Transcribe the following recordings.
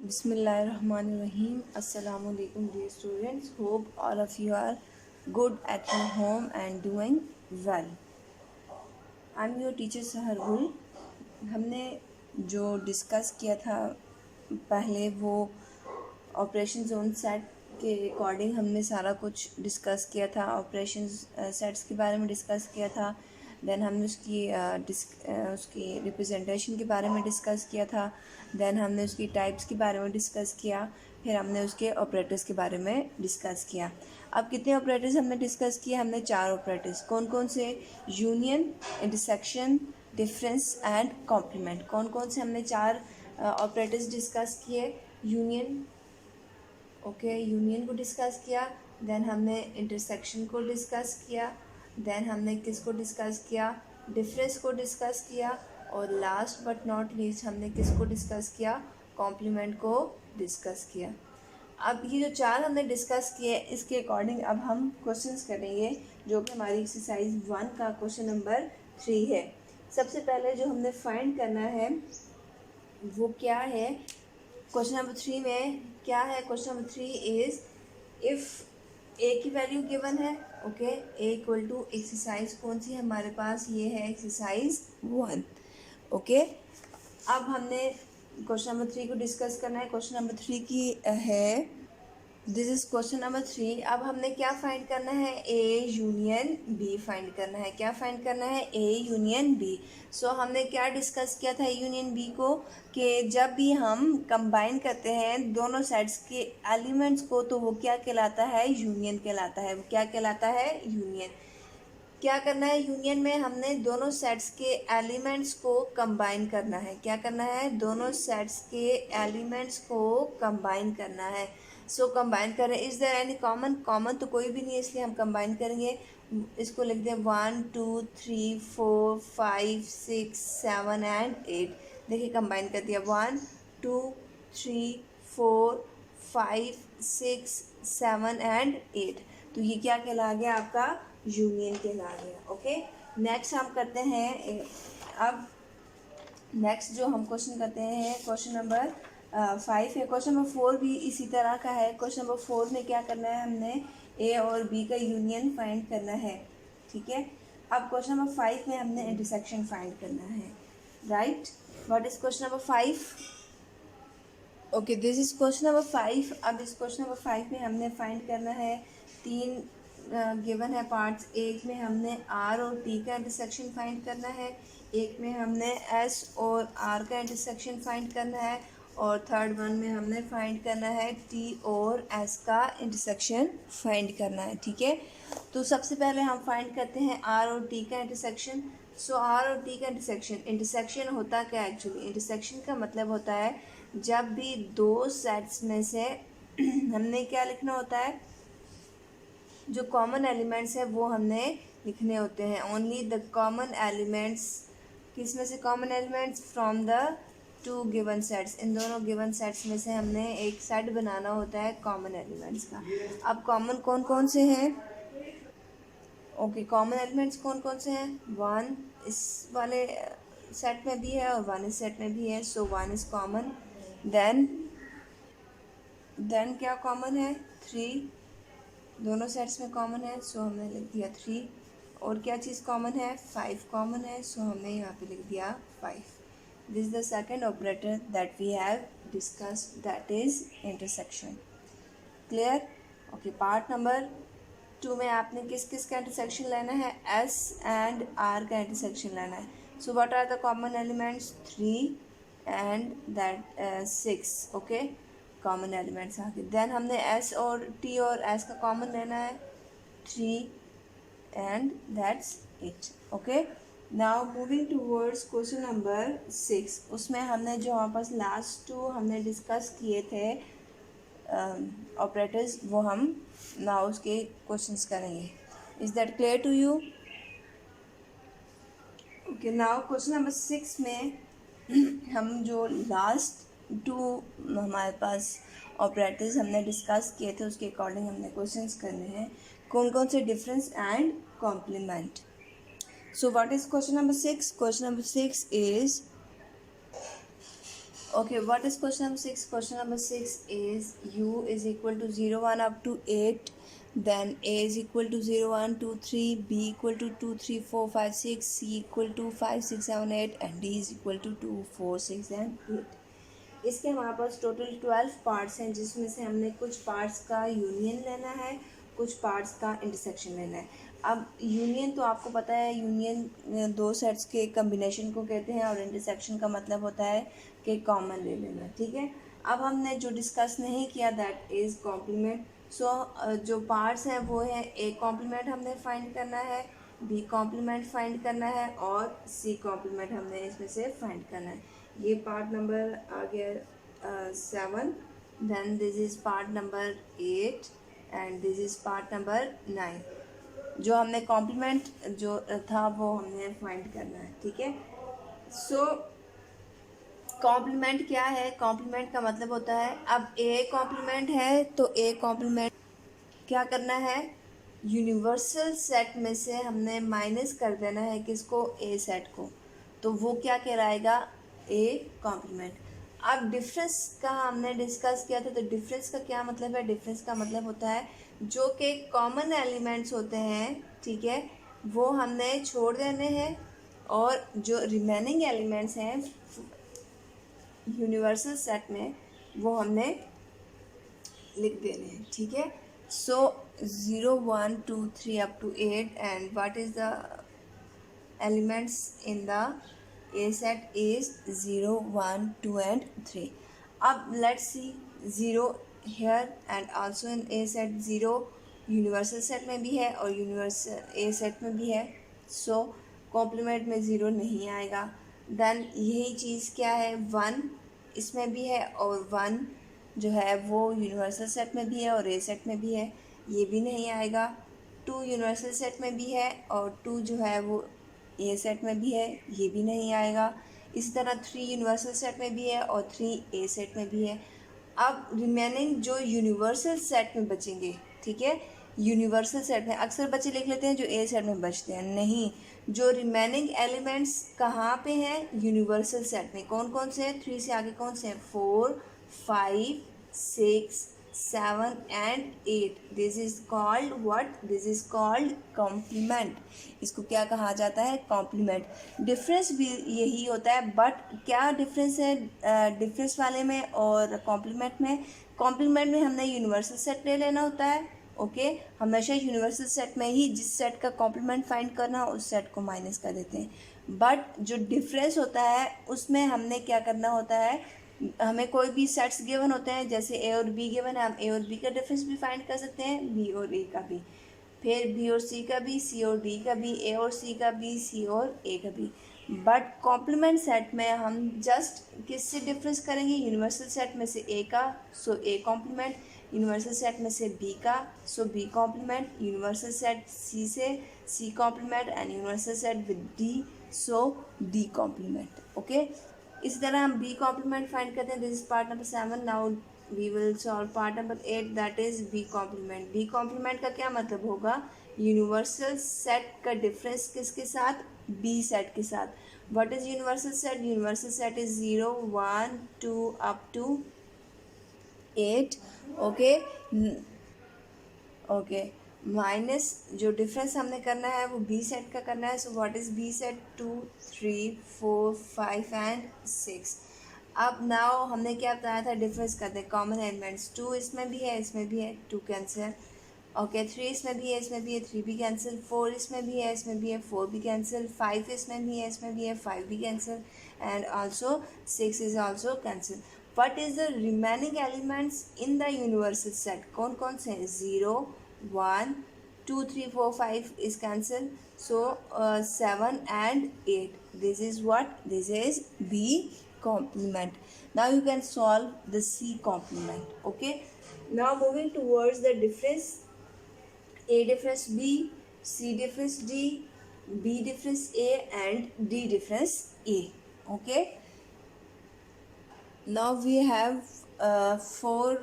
Bismillahirrahmanirrahim. Assalamu alaikum dear students. Hope all of you are good at your home and doing well. I'm your teacher Sahar Gul. हमने जो discuss किया था पहले वो operation zone set के according हमने सारा कुछ डिस्कस किया था। ऑपरेशन सेट्स के बारे में डिस्कस किया था। देन हमने उसकी रिप्रेजेंटेशन के बारे में डिस्कस किया था। देन हमने उसकी टाइप्स के बारे में डिस्कस किया। फिर हमने उसके ऑपरेटर्स के बारे में डिस्कस किया। अब कितने ऑपरेटर्स हमने डिस्कस किए? हमने 4 ऑपरेटर्स। कौन कौन से? Union, intersection, difference and complement. कौन कौन से हमने 4 ऑपरेटर्स डिस्कस किए? यूनियन, यूनियन को डिस्कस किया। देन हमने इंटरसेक्शन को डिस्कस किया। देन हमने किसको डिस्कस किया? डिफरेंस को डिस्कस किया। और लास्ट बट नॉट लीस्ट हमने किसको डिस्कस किया? कॉम्प्लीमेंट को डिस्कस किया। अब ये जो 4 हमने डिस्कस किए, इसके अकॉर्डिंग अब हम क्वेश्चंस करेंगे, जो कि हमारी एक्सरसाइज 1 का क्वेश्चन नंबर 3 है। सबसे पहले जो हमने फाइंड करना है वो क्या है? क्वेश्चन नंबर 3 में क्या है? क्वेश्चन नंबर 3 इज़ इफ़ ए की वैल्यू गिवन है, ए इक्वल टू एक्सरसाइज कौन सी है हमारे पास? ये है एक्सरसाइज 1। अब हमने क्वेश्चन नंबर 3 को डिस्कस करना है। क्वेश्चन नंबर 3 की है, दिस इज क्वेश्चन नंबर 3। अब हमने क्या फाइंड करना है? ए यूनियन बी फाइंड करना है। क्या फाइंड करना है? A union B. सो हमने क्या डिस्कस किया था यूनियन बी को, कि जब भी हम कंबाइन करते हैं दोनों सेट्स के एलिमेंट्स को तो वो क्या कहलाता है? यूनियन कहलाता है। वो क्या कहलाता है? यूनियन। क्या करना है यूनियन में? हमने दोनों सेट्स के एलिमेंट्स को कंबाइन करना है। क्या करना है? दोनों सेट्स के एलिमेंट्स को कंबाइन करना है। सो कंबाइन करें। Is there any common? Common तो कोई भी नहीं है, इसलिए हम कंबाइन करेंगे। इसको लिख दें 1 2 3 4 5 6 7 एंड 8। देखिए कंबाइन कर दिया। 1 2 3 4 5 6 7 एंड 8। तो ये क्या कहला गया? आपका यूनियन कहला गया। नेक्स्ट हम करते हैं अब नेक्स्ट जो हम क्वेश्चन करते हैं क्वेश्चन नंबर 5 है। क्वेश्चन नंबर 4 भी इसी तरह का है। क्वेश्चन नंबर 4 में क्या करना है? हमने ए और बी का यूनियन फाइंड करना है। ठीक है। अब क्वेश्चन नंबर 5 में हमने इंटरसेक्शन फाइंड करना है। Right. What is question number 5? This is question number 5। अब इस क्वेश्चन नंबर 5 में हमने फाइंड करना है 3 गिवन है पार्ट्स। एक में हमने आर और टी का इंटरसेक्शन फाइंड करना है, एक में हमने एस और आर का इंटरसेक्शन फाइंड करना है, और थर्ड वन में हमने फाइंड करना है टी और एस का इंटरसेक्शन फाइंड करना है। ठीक है। तो सबसे पहले हम फाइंड करते हैं आर और टी का इंटरसेक्शन। सो आर और टी का इंटरसेक्शन होता क्या है? एक्चुअली इंटरसेक्शन का मतलब होता है जब भी दो सेट्स में से हमने क्या लिखना होता है? जो कॉमन एलिमेंट्स है वो हमने लिखने होते हैं। Only the common elements. किस में से common elements? From the 2 given sets. इन दोनों गिवन सेट्स में से हमने एक सेट बनाना होता है कॉमन एलिमेंट्स का। अब कॉमन कौन कौन से हैं? कॉमन एलिमेंट्स कौन कौन से हैं? 1 इस वाले सेट में भी है और 1 इस सेट में भी है। सो 1 इज़ कॉमन। देन क्या कॉमन है? 3 दोनों सेट्स में कॉमन है, सो हमने लिख दिया 3। और क्या चीज़ कॉमन है? 5 कॉमन है, सो हमने यहाँ पे लिख दिया 5। This is the second operator that we have discussed, that is intersection. Clear? Part number 2 में आपने किस किस का इंटरसेक्शन लेना है? एस एंड आर का इंटरसेक्शन लेना है। So what are the common elements? 3 and that 6। Common elements आ गए। देन हमने एस और टी और एस का कॉमन लेना है 3 and that's it. Now moving towards question number 6। उसमें हमने जो हमारे पास लास्ट 2 हमने डिस्कस किए थे ऑपरेटर्स, वो हम नाउ उसके क्वेश्चंस करेंगे। Is that clear to you? Now question number 6 में हम जो लास्ट 2 हमारे पास ऑपरेटर्स हमने डिस्कस किए थे उसके अकॉर्डिंग हमने क्वेश्चंस करने हैं। कौन कौन से? Difference and complement. So what is question number 6? Question number 6 is Okay, what is question number 6? Question number 6 is u is equal to 0, 1 up to 8. Then a is equal to 0, 1, 2, 3, b equal to 2, 3, 4, 5, 6, c equal to 5, 6, 7, 8 and d is equal to 2, 4, 6 and 8. इसके हमारे पास total 12 parts हैं, जिसमें से हमने कुछ parts का union लेना है, कुछ पार्ट्स का इंटरसेक्शन लेना है। अब यूनियन तो आपको पता है, यूनियन दो सेट्स के कम्बिनेशन को कहते हैं, और इंटरसेक्शन का मतलब होता है कि कॉमन ले लेना, ठीक है। अब हमने जो डिस्कस नहीं किया दैट इज़ कॉम्प्लीमेंट। सो जो पार्ट्स हैं वो है ए कॉम्प्लीमेंट हमने फाइंड करना है, बी कॉम्प्लीमेंट फाइंड करना है और सी कॉम्प्लीमेंट हमने इसमें से फाइंड करना है। ये पार्ट नंबर आ गया 7, then this is part number 8 and this is part number 9। जो हमने कॉम्प्लीमेंट जो था वो हमने फाइंड करना है, ठीक है। सो कॉम्प्लीमेंट क्या है? कॉम्प्लीमेंट का मतलब होता है, अब ए कॉम्प्लीमेंट है तो ए कॉम्प्लीमेंट क्या करना है, यूनिवर्सल सेट में से हमने माइनस कर देना है किसको, ए सेट को, तो वो क्या कहलाएगा, ए कॉम्प्लीमेंट। अब डिफरेंस का हमने डिस्कस किया था, तो डिफरेंस का क्या मतलब है? डिफरेंस का मतलब होता है जो कि कॉमन एलिमेंट्स होते हैं, ठीक है, वो हमने छोड़ देने हैं और जो रिमेनिंग एलिमेंट्स हैं यूनिवर्सल सेट में वो हमने लिख देने हैं, ठीक है। सो 0, 1, 2, 3 up to 8 and what is the elements in the A set is 0, 1, 2 and 3. अब let's see 0 here and also in A set 0 universal set में भी है और यूनिवर्सल ए सेट में भी है, सो कॉम्प्लीमेंट में 0 नहीं आएगा। देन यही चीज़ क्या है, 1 इसमें भी है और 1 जो है वो यूनिवर्सल सेट में भी है और ए सेट में भी है, ये भी नहीं आएगा। 2 यूनिवर्सल सेट में भी है और 2 जो है वो ए सेट में भी है, ये भी नहीं आएगा। इसी तरह 3 यूनिवर्सल सेट में भी है और 3 ए सेट में भी है। अब रिमेनिंग जो यूनिवर्सल सेट में बचेंगे, ठीक है, यूनिवर्सल सेट में अक्सर बच्चे लिख लेते हैं जो ए सेट में बचते हैं, नहीं, जो रिमेनिंग एलिमेंट्स कहाँ पे हैं, यूनिवर्सल सेट में। कौन कौन से हैं, 3 से आगे कौन से हैं, 4, 5, 6, 7 and 8। This is called what, this is called complement. इसको क्या कहा जाता है, कॉम्प्लीमेंट। डिफरेंस भी यही होता है, बट क्या डिफरेंस है डिफरेंस वाले में और कॉम्प्लीमेंट में? कॉम्प्लीमेंट में हमने यूनिवर्सल सेट ले लेना होता है, ओके, हमेशा यूनिवर्सल सेट में ही जिस सेट का कॉम्प्लीमेंट फाइंड करना उस सेट को माइनस कर देते हैं। बट जो डिफरेंस होता है उसमें हमने क्या करना होता है, हमें कोई भी सेट्स गिवन होते हैं, जैसे ए और बी गिवन है, हम ए और बी का डिफरेंस भी फाइंड कर सकते हैं, बी और ए का भी, फिर बी और सी का भी, सी और डी का भी, ए और सी का भी, सी और ए का भी। बट कॉम्प्लीमेंट सेट में हम जस्ट किससे डिफरेंस करेंगे, यूनिवर्सल सेट में से ए का, so A complement, universal set में से बी का, so B complement, universal set C से C complement and universal set with D, so D complement, okay. इसी तरह हम बी कॉम्प्लीमेंट फाइंड करते हैं, this is part number 7। Now we will solve part number 8 that is B complement. B complement का क्या मतलब होगा, यूनिवर्सल सेट का डिफरेंस किसके साथ, बी सेट के साथ। What is universal set, universal set is 0, 1, 2 up to 8, okay, okay, minus जो डिफरेंस हमने करना है वो बी सेट का करना है, so what is B set, 2, 3, 4, 5 and 6। अब नाउ हमने क्या बताया था, डिफरेंस करते हैं, कॉमन एलिमेंट्स, 2 इसमें भी है, इसमें भी है, 2 कैंसिल, ओके, 3 इसमें भी है, इसमें भी है, 3 भी कैंसिल, 4 इसमें भी है, इसमें भी है, 4 भी कैंसिल, 5 इसमें भी है, इसमें भी है, 5 भी cancel and also 6 is also cancel. What is the remaining elements in the universal set? कौन कौन से हैं, 0, 1, 2, 3, 4, 5 is cancelled, so 7 and 8. This is what, this is B complement. Now you can solve the C complement, okay. Now moving towards the difference, A difference B, C difference D, B difference A and D difference A, okay. Now we have 4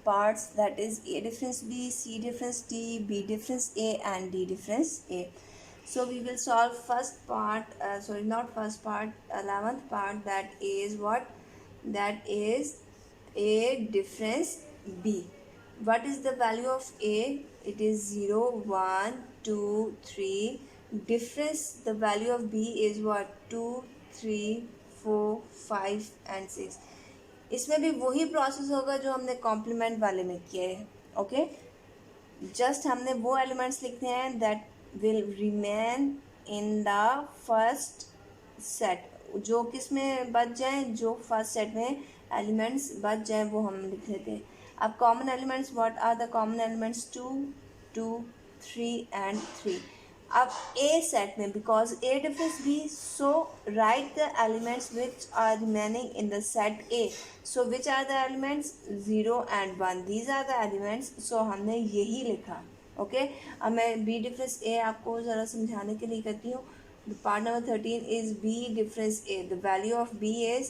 parts, that is A difference B, C difference D, B difference A and D difference A. So we will solve first part, sorry not first part, 11th part, that is what, that is A difference B. What is the value of A? It is 0, 1, 2, 3. Difference, the value of B is what? 2, 3, 4, 5 and 6. इसमें भी वही process होगा जो हमने complement वाले में किए है. ओके, जस्ट हमने वो एलिमेंट्स लिखने हैं that will remain in the first set. जो किस में बच जाए, जो फर्स्ट सेट में एलिमेंट्स बच जाए वो हम लिख लेते हैं. अब common elements, what are the common elements? 2, 2, 3 and 3. अब ए सेट में, because A difference B, so write the elements which are remaining in the set A. So which are the elements? 0 and 1. These are the elements. So हमने यही लिखा. Okay, अब मैं B difference ए आपको ज़रा समझाने के लिए करती हूँ. The part number 13 is B difference A. The value of B is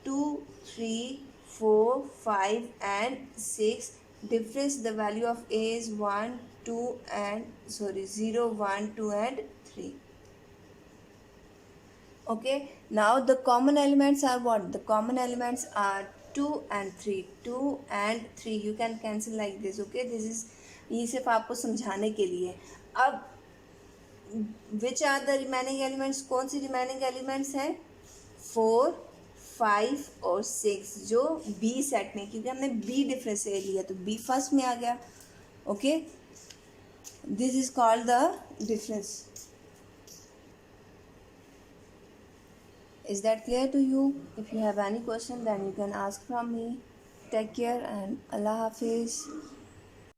2, 3, 4, 5 and 6. Difference, the value of A is 1, 2 and 0, 1, 2 and 3. Okay, now the common elements are what? The common elements are 2 and 3. 2 and 3 you can cancel like this. Okay, this is ये सिर्फ आपको समझाने के लिए. अब which are the remaining elements? कौन सी remaining elements हैं? 4, 5 और 6 जो बी सेट में, क्योंकि हमने बी डिफरेंस ए लिया तो बी फर्स्ट में आ गया. Okay, this is called the difference. Is that clear to you? If you have any question then you can ask from me. Take care and Allah Hafiz.